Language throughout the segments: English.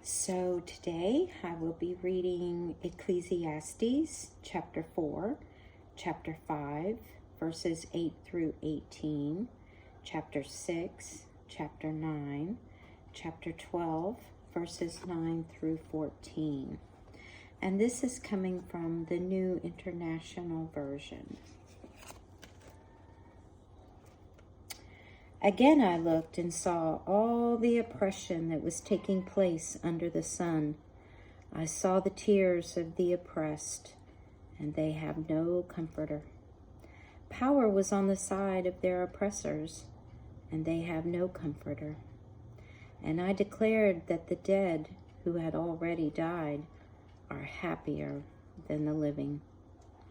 So today I will be reading Ecclesiastes chapter 4, chapter 5, verses 8 through 18, chapter 6, chapter 9, chapter 12, verses 9 through 14. And this is coming from the New International Version. Again I looked and saw all the oppression that was taking place under the sun. I saw the tears of the oppressed, and they have no comforter. Power was on the side of their oppressors, and they have no comforter. And I declared that the dead who had already died are happier than the living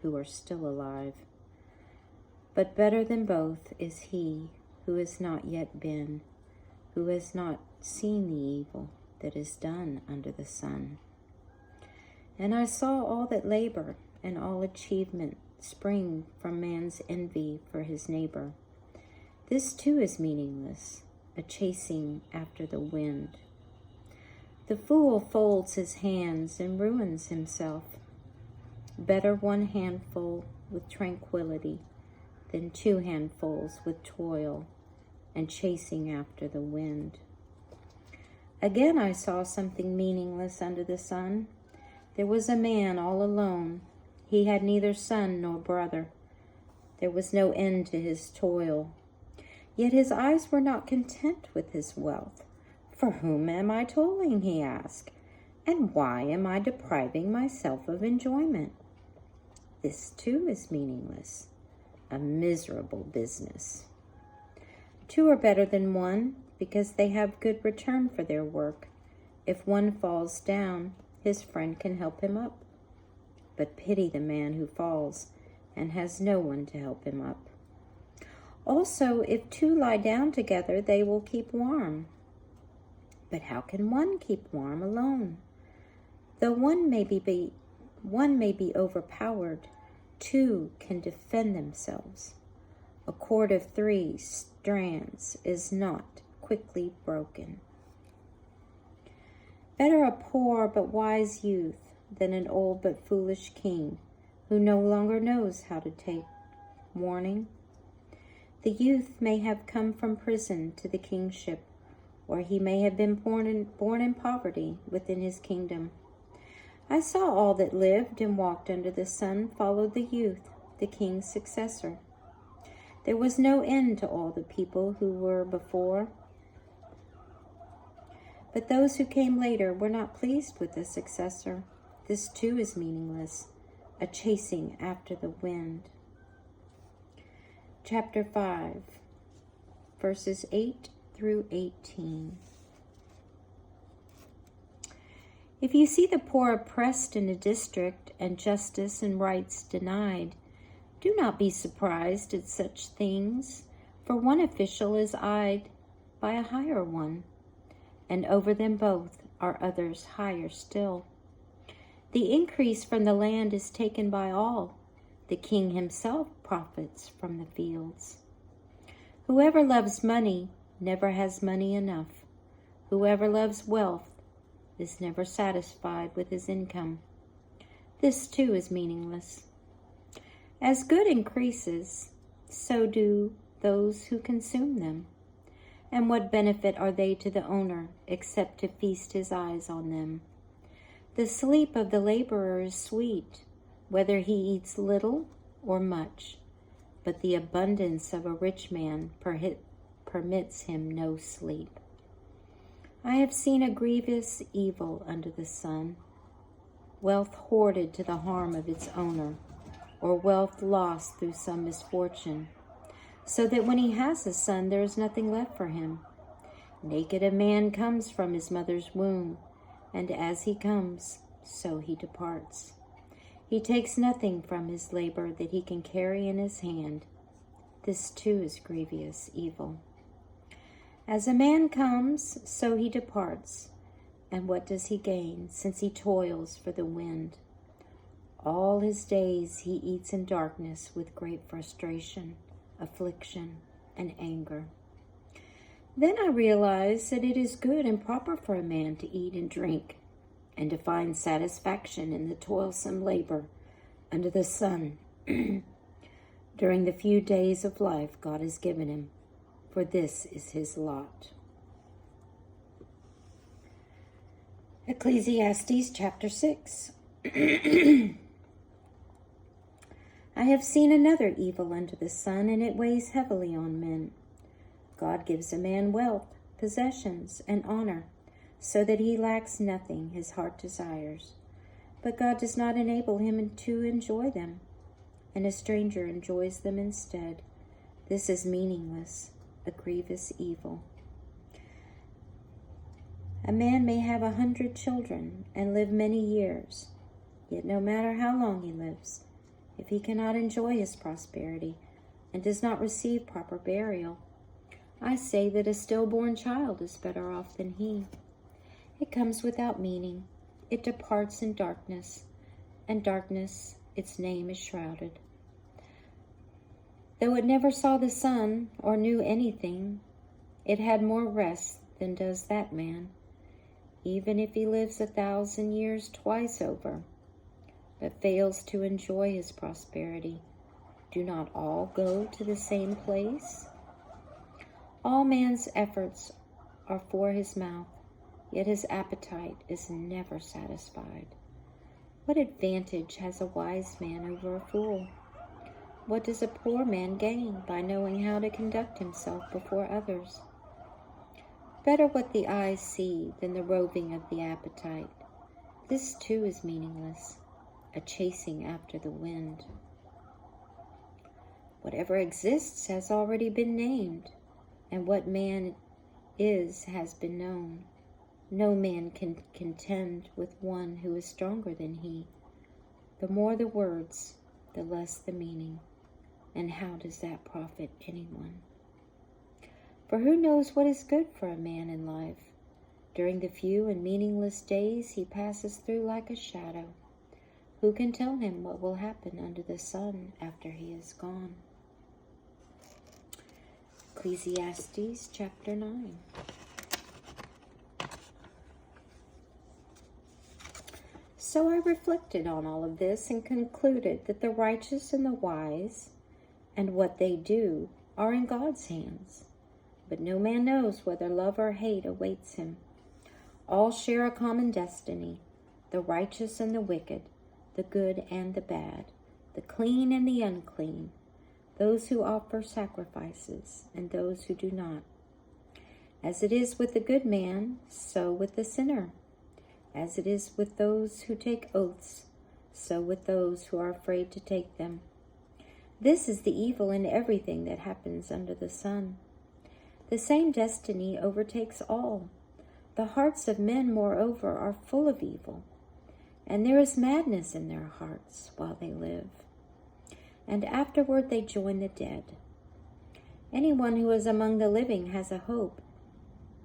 who are still alive. But better than both is he who has not yet been, who has not seen the evil that is done under the sun. And I saw all that labor and all achievement spring from man's envy for his neighbor. This too is meaningless, a chasing after the wind. The fool folds his hands and ruins himself. Better one handful with tranquility than 2 handfuls with toil and chasing after the wind. Again I saw something meaningless under the sun. There was a man all alone. He had neither son nor brother. There was no end to his toil. Yet his eyes were not content with his wealth. For whom am I toiling, he asked, and why am I depriving myself of enjoyment? This too is meaningless, a miserable business. 2 are better than 1 because they have good return for their work. If one falls down, his friend can help him up. But pity the man who falls and has no one to help him up. Also, if 2 lie down together, they will keep warm. But how can one keep warm alone? Though one may be overpowered, 2 can defend themselves. A cord of 3 strands is not quickly broken. Better a poor but wise youth than an old but foolish king who no longer knows how to take warning. The youth may have come from prison to the kingship, or he may have been born in poverty within his kingdom. I saw all that lived and walked under the sun followed the youth, the king's successor. There was no end to all the people who were before. But those who came later were not pleased with the successor. This too is meaningless, a chasing after the wind. Chapter 5, verses 8 through 18. If you see the poor oppressed in a district and justice and rights denied, do not be surprised at such things, for one official is eyed by a higher one, and over them both are others higher still. The increase from the land is taken by all. The king himself profits from the fields. Whoever loves money never has money enough. Whoever loves wealth is never satisfied with his income. This too is meaningless. As good increases, so do those who consume them. And what benefit are they to the owner except to feast his eyes on them? The sleep of the laborer is sweet, whether he eats little or much, but the abundance of a rich man permits him no sleep. I have seen a grievous evil under the sun, wealth hoarded to the harm of its owner, or wealth lost through some misfortune, so that when he has a son, there is nothing left for him. Naked a man comes from his mother's womb, and as he comes, so he departs. He takes nothing from his labor that he can carry in his hand. This too is grievous evil. As a man comes, so he departs. And what does he gain, since he toils for the wind? All his days he eats in darkness with great frustration, affliction, and anger. Then I realized that it is good and proper for a man to eat and drink, and to find satisfaction in the toilsome labor under the sun during the few days of life God has given him, for this is his lot. Ecclesiastes Chapter 6. I have seen another evil under the sun, and it weighs heavily on men. God gives a man wealth, possessions, and honor, so that he lacks nothing his heart desires. But God does not enable him to enjoy them, and a stranger enjoys them instead. This is meaningless, a grievous evil. A man may have 100 children and live many years, yet no matter how long he lives, if he cannot enjoy his prosperity and does not receive proper burial, I say that a stillborn child is better off than he. It comes without meaning. It departs in darkness, and darkness its name is shrouded. Though it never saw the sun or knew anything, it had more rest than does that man, even if he lives 1,000 years twice over, but fails to enjoy his prosperity. Do not all go to the same place? All man's efforts are for his mouth, yet his appetite is never satisfied. What advantage has a wise man over a fool? What does a poor man gain by knowing how to conduct himself before others? Better what the eyes see than the roving of the appetite. This too is meaningless, a chasing after the wind. Whatever exists has already been named, and what man is has been known. No man can contend with one who is stronger than he. The more the words, the less the meaning. And how does that profit anyone? For who knows what is good for a man in life? During the few and meaningless days he passes through like a shadow. Who can tell him what will happen under the sun after he is gone? Ecclesiastes Chapter 9. So I reflected on all of this and concluded that the righteous and the wise and what they do are in God's hands. But no man knows whether love or hate awaits him. All share a common destiny, the righteous and the wicked, the good and the bad, the clean and the unclean, those who offer sacrifices and those who do not. As it is with the good man, so with the sinner. As it is with those who take oaths, so with those who are afraid to take them. This is the evil in everything that happens under the sun. The same destiny overtakes all. The hearts of men, moreover, are full of evil, and there is madness in their hearts while they live. And afterward they join the dead. Anyone who is among the living has a hope.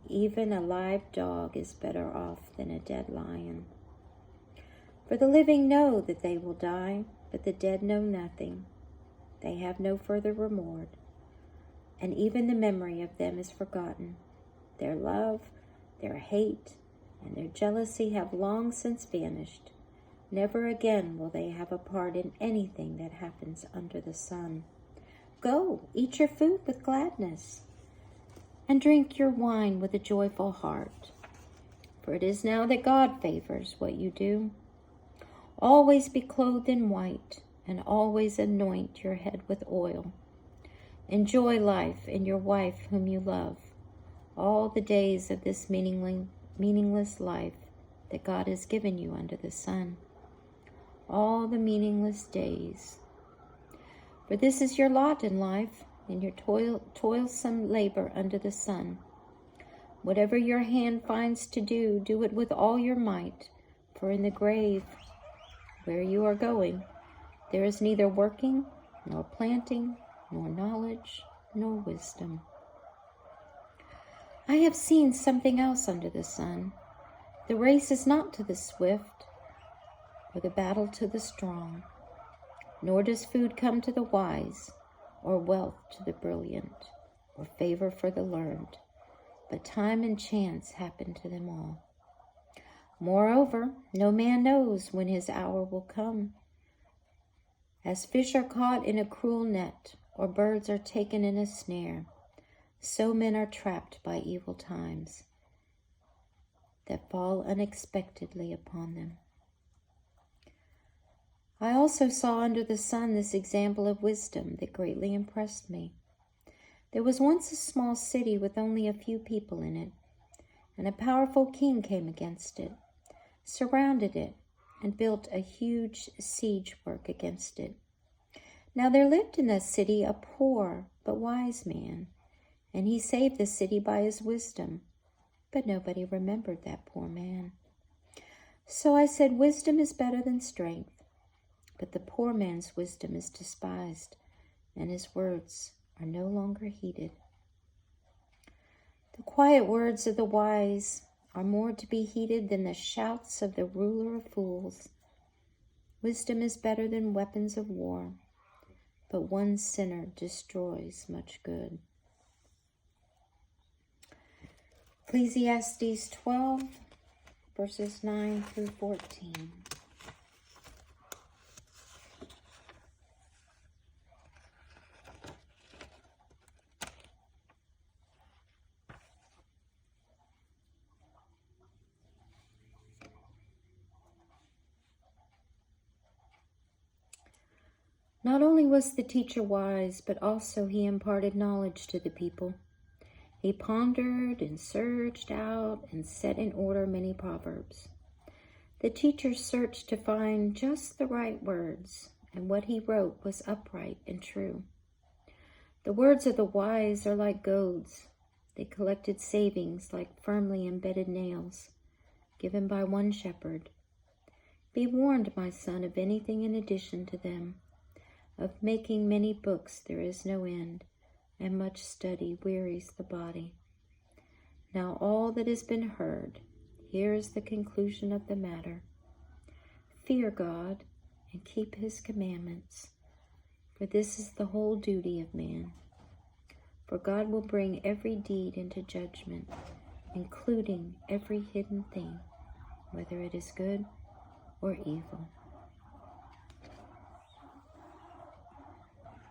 Even a live dog is better off than a dead lion. For the living know that they will die, but the dead know nothing. They have no further reward, and even the memory of them is forgotten. Their love, their hate, and their jealousy have long since vanished. Never again will they have a part in anything that happens under the sun. Go, eat your food with gladness, and drink your wine with a joyful heart. For it is now that God favors what you do. Always be clothed in white, and always anoint your head with oil. Enjoy life and your wife whom you love, all the days of this meaningless life that God has given you under the sun. All the meaningless days. For this is your lot in life, in your toilsome labor under the sun. Whatever your hand finds to do, do it with all your might, for in the grave, where you are going, there is neither working, nor planting, nor knowledge, nor wisdom. I have seen something else under the sun. The race is not to the swift, or the battle to the strong, nor does food come to the wise, or wealth to the brilliant, or favor for the learned. but time and chance happen to them all. Moreover, no man knows when his hour will come. As fish are caught in a cruel net, or birds are taken in a snare, so men are trapped by evil times that fall unexpectedly upon them. I also saw under the sun this example of wisdom that greatly impressed me. There was once a small city with only a few people in it, and a powerful king came against it, surrounded it, and built a huge siege work against it. Now there lived in that city a poor but wise man, and he saved the city by his wisdom. But nobody remembered that poor man. So I said, wisdom is better than strength, but the poor man's wisdom is despised, and his words are no longer heeded. The quiet words of the wise are more to be heeded than the shouts of the ruler of fools. Wisdom is better than weapons of war, but one sinner destroys much good. Ecclesiastes 12, verses 9 through 14. Not only was the teacher wise, but also he imparted knowledge to the people. He pondered and searched out and set in order many proverbs. The teacher searched to find just the right words, and what he wrote was upright and true. The words of the wise are like goads. They collected savings like firmly embedded nails, given by one shepherd. Be warned, my son, of anything in addition to them. Of making many books there is no end, and much study wearies the body. Now all that has been heard, here is the conclusion of the matter. Fear God and keep his commandments, for this is the whole duty of man. For God will bring every deed into judgment, including every hidden thing, whether it is good or evil.